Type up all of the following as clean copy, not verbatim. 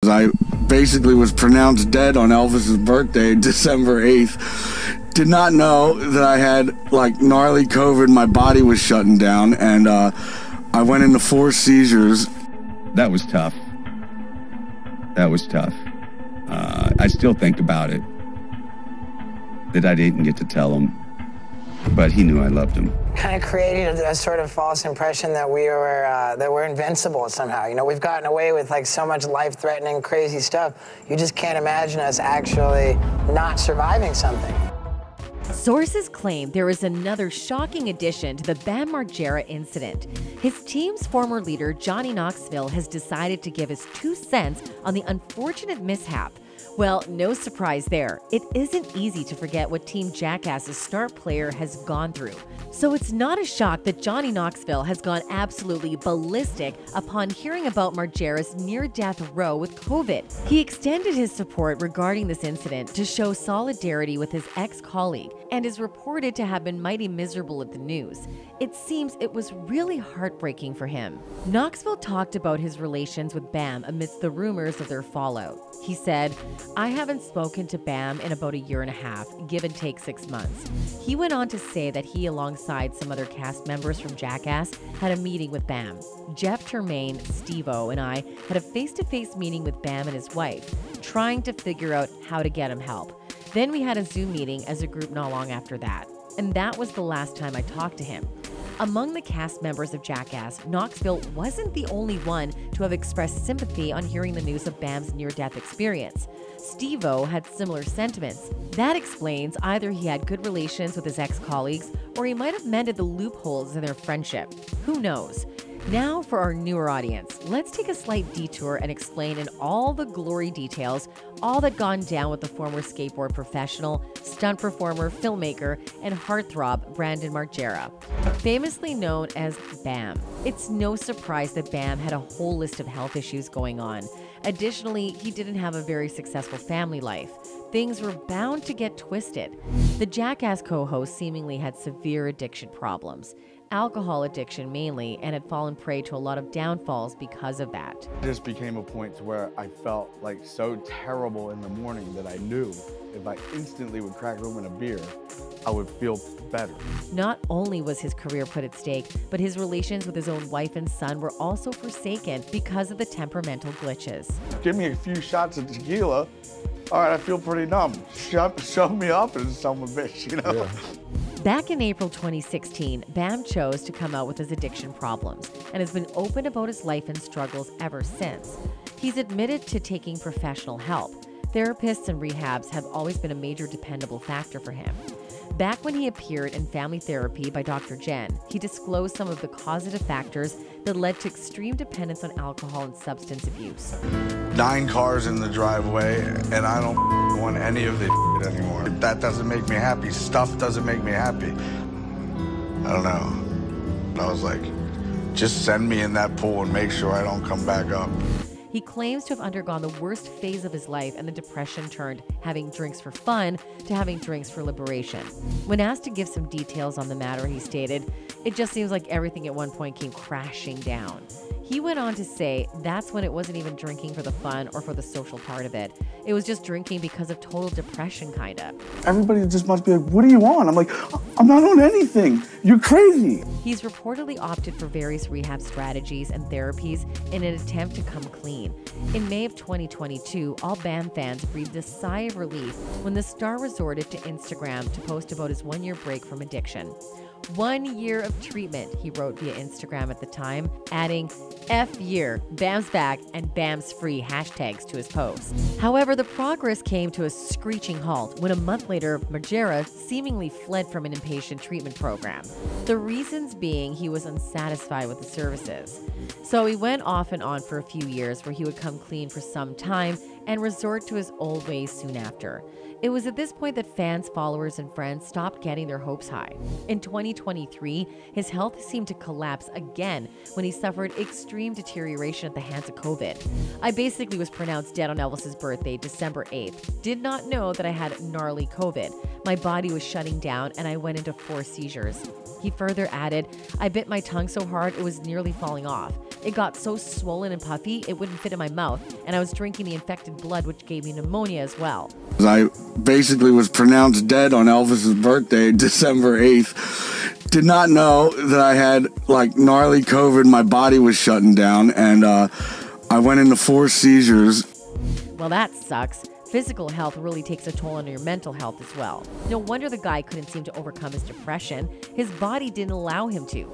I basically was pronounced dead on Elvis's birthday, December 8th. Did not know that I had like gnarly COVID. My body was shutting down, and I went into 4 seizures. That was tough. That was tough. I still think about it, that I didn't get to tell him, but he knew I loved him. Kind of created a sort of false impression that we're invincible somehow. You know, we've gotten away with like so much life-threatening, crazy stuff. You just can't imagine us actually not surviving something. Sources claim there is another shocking addition to the Bam Margera incident. His team's former leader, Johnny Knoxville, has decided to give his 2 cents on the unfortunate mishap. Well, no surprise there. It isn't easy to forget what Team Jackass's star player has gone through. So it's not a shock that Johnny Knoxville has gone absolutely ballistic upon hearing about Margera's near-death row with COVID. He extended his support regarding this incident to show solidarity with his ex-colleague and is reported to have been mighty miserable at the news. It seems it was really heartbreaking for him. Knoxville talked about his relations with Bam amidst the rumors of their fallout. He said, "I haven't spoken to Bam in about 1.5 years, give and take 6 months." He went on to say that he, alongside some other cast members from Jackass, had a meeting with Bam. Jeff Tremaine, Steve-O, and I had a face-to-face meeting with Bam and his wife, trying to figure out how to get him help. Then we had a Zoom meeting as a group not long after that. And that was the last time I talked to him. Among the cast members of Jackass, Knoxville wasn't the only one to have expressed sympathy on hearing the news of Bam's near-death experience. Steve-O had similar sentiments. That explains either he had good relations with his ex-colleagues or he might have mended the loopholes in their friendship. Who knows? Now for our newer audience, let's take a slight detour and explain in all the glory details all that gone down with the former skateboard professional, stunt performer, filmmaker, and heartthrob Brandon Margera, famously known as Bam. It's no surprise that Bam had a whole list of health issues going on. Additionally, he didn't have a very successful family life. Things were bound to get twisted. The Jackass co-host seemingly had severe addiction problems. Alcohol addiction mainly, and had fallen prey to a lot of downfalls because of that. It just became a point to where I felt like so terrible in the morning that I knew if I instantly would crack open a beer, I would feel better. Not only was his career put at stake, but his relations with his own wife and son were also forsaken because of the temperamental glitches. Give me a few shots of tequila, all right, I feel pretty numb. Shove me up and son of a bitch, you know? Yeah. Back in April 2016, Bam chose to come out with his addiction problems and has been open about his life and struggles ever since. He's admitted to taking professional help. Therapists and rehabs have always been a major dependable factor for him. Back when he appeared in Family Therapy by Dr. Jen, he disclosed some of the causative factors that led to extreme dependence on alcohol and substance abuse. 9 cars in the driveway, and I don't want any of this anymore. That doesn't make me happy. Stuff doesn't make me happy. I don't know. I was like, just send me in that pool and make sure I don't come back up. He claims to have undergone the worst phase of his life, and the depression turned having drinks for fun to having drinks for liberation. When asked to give some details on the matter, he stated, "It just seems like everything at one point came crashing down." He went on to say that's when it wasn't even drinking for the fun or for the social part of it. It was just drinking because of total depression, kinda. Everybody just must be like, what are you on? I'm like, I'm not on anything. You're crazy. He's reportedly opted for various rehab strategies and therapies in an attempt to come clean. In May of 2022, all Bam fans breathed a sigh of relief when the star resorted to Instagram to post about his 1-year break from addiction. 1 year of treatment, he wrote via Instagram at the time, adding F year, Bam's back, and Bam's free hashtags to his post. However, the progress came to a screeching halt when a month later, Margera seemingly fled from an inpatient treatment program. The reasons being he was unsatisfied with the services. So he went off and on for a few years where he would come clean for some time and resort to his old ways soon after. It was at this point that fans, followers, and friends stopped getting their hopes high. In 2023, his health seemed to collapse again when he suffered extreme deterioration at the hands of COVID. "I basically was pronounced dead on Elvis's birthday, December 8th. Did not know that I had gnarly COVID. My body was shutting down and I went into 4 seizures. He further added, "I bit my tongue so hard it was nearly falling off. It got so swollen and puffy, it wouldn't fit in my mouth, and I was drinking the infected blood, which gave me pneumonia as well. I basically was pronounced dead on Elvis's birthday, December 8th. Did not know that I had like gnarly COVID. My body was shutting down, and I went into 4 seizures. Well, that sucks. Physical health really takes a toll on your mental health as well. No wonder the guy couldn't seem to overcome his depression. His body didn't allow him to.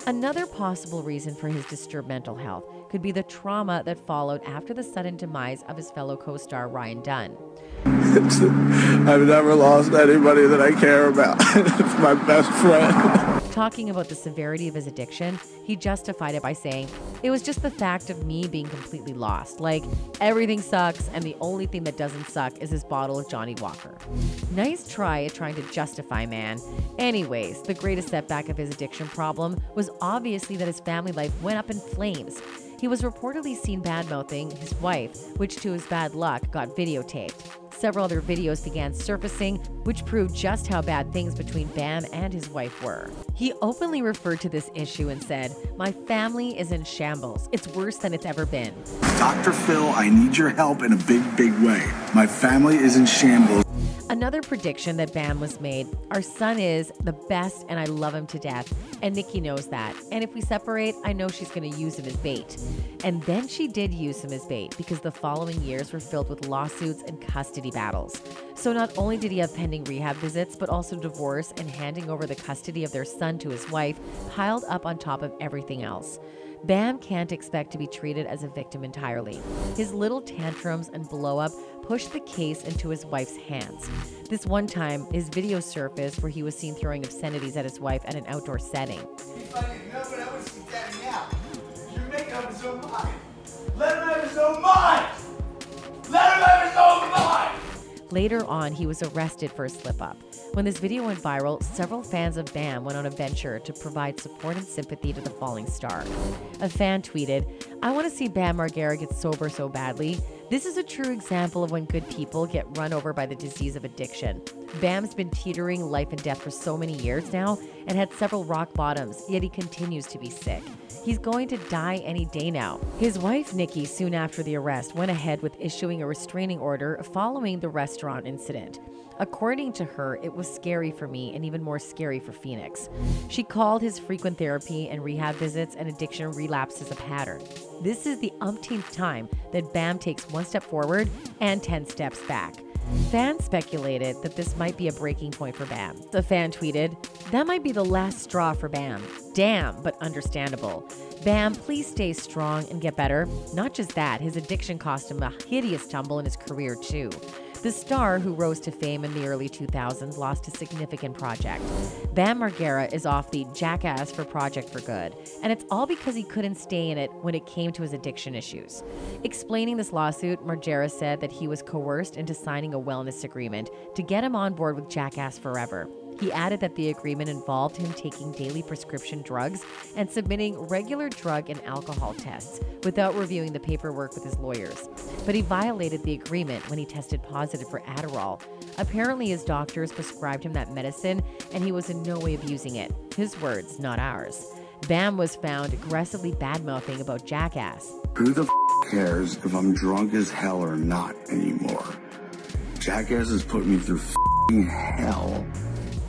Another possible reason for his disturbed mental health could be the trauma that followed after the sudden demise of his fellow co-star Ryan Dunn. I've never lost anybody that I care about. It's my best friend. Talking about the severity of his addiction, he justified it by saying, "It was just the fact of me being completely lost. Like, everything sucks, and the only thing that doesn't suck is this bottle of Johnny Walker." Nice try at trying to justify, man. Anyways, the greatest setback of his addiction problem was obviously that his family life went up in flames. He was reportedly seen bad-mouthing his wife, which to his bad luck got videotaped. Several other videos began surfacing, which proved just how bad things between Bam and his wife were. He openly referred to this issue and said, "My family is in shambles. It's worse than it's ever been." Dr. Phil, I need your help in a big, big way. My family is in shambles. Another prediction that Bam was made, "Our son is the best and I love him to death, and Nikki knows that. And if we separate, I know she's going to use him as bait." And then she did use him as bait because the following years were filled with lawsuits and custody battles. So not only did he have pending rehab visits, but also divorce and handing over the custody of their son to his wife, piled up on top of everything else. Bam can't expect to be treated as a victim entirely. His little tantrums and blow-up pushed the case into his wife's hands. This one time, his video surfaced where he was seen throwing obscenities at his wife at an outdoor setting. Later on, he was arrested for a slip-up. When this video went viral, several fans of Bam went on a venture to provide support and sympathy to the falling star. A fan tweeted, "I want to see Bam Margera get sober so badly. This is a true example of when good people get run over by the disease of addiction. Bam's been teetering life and death for so many years now and had several rock bottoms, yet he continues to be sick. He's going to die any day now." His wife, Nikki, soon after the arrest, went ahead with issuing a restraining order following the restaurant incident. According to her, "It was scary for me and even more scary for Phoenix." She called his frequent therapy and rehab visits and addiction relapses a pattern. This is the umpteenth time that Bam takes one step forward and 10 steps back. Fans speculated that this might be a breaking point for Bam. The fan tweeted, "That might be the last straw for Bam. Damn, but understandable. Bam, please stay strong and get better." Not just that, his addiction cost him a hideous tumble in his career too. The star, who rose to fame in the early 2000s, lost a significant project. Bam Margera is off the Jackass for Project for Good, and it's all because he couldn't stay in it when it came to his addiction issues. Explaining this lawsuit, Margera said that he was coerced into signing a wellness agreement to get him on board with Jackass Forever. He added that the agreement involved him taking daily prescription drugs and submitting regular drug and alcohol tests without reviewing the paperwork with his lawyers. But he violated the agreement when he tested positive for Adderall. Apparently, his doctors prescribed him that medicine, and he was in no way abusing it. His words, not ours. Bam was found aggressively bad-mouthing about Jackass. Who the cares if I'm drunk as hell or not anymore? Jackass has put me through hell.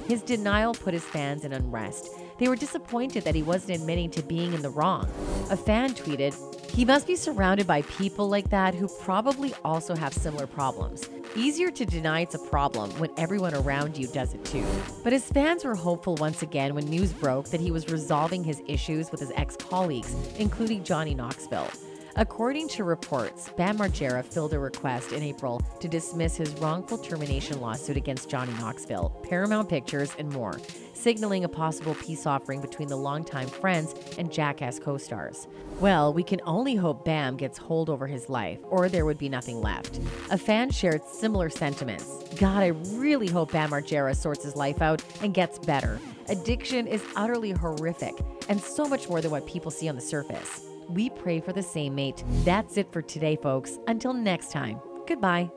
His denial put his fans in unrest. They were disappointed that he wasn't admitting to being in the wrong. A fan tweeted, "He must be surrounded by people like that who probably also have similar problems. Easier to deny it's a problem when everyone around you does it too." But his fans were hopeful once again when news broke that he was resolving his issues with his ex-colleagues, including Johnny Knoxville. According to reports, Bam Margera filed a request in April to dismiss his wrongful termination lawsuit against Johnny Knoxville, Paramount Pictures, and more, signaling a possible peace offering between the longtime friends and Jackass co-stars. Well, we can only hope Bam gets hold over his life, or there would be nothing left. A fan shared similar sentiments. "God, I really hope Bam Margera sorts his life out and gets better. Addiction is utterly horrific, and so much more than what people see on the surface." We pray for the same, mate. That's it for today, folks. Until next time, goodbye.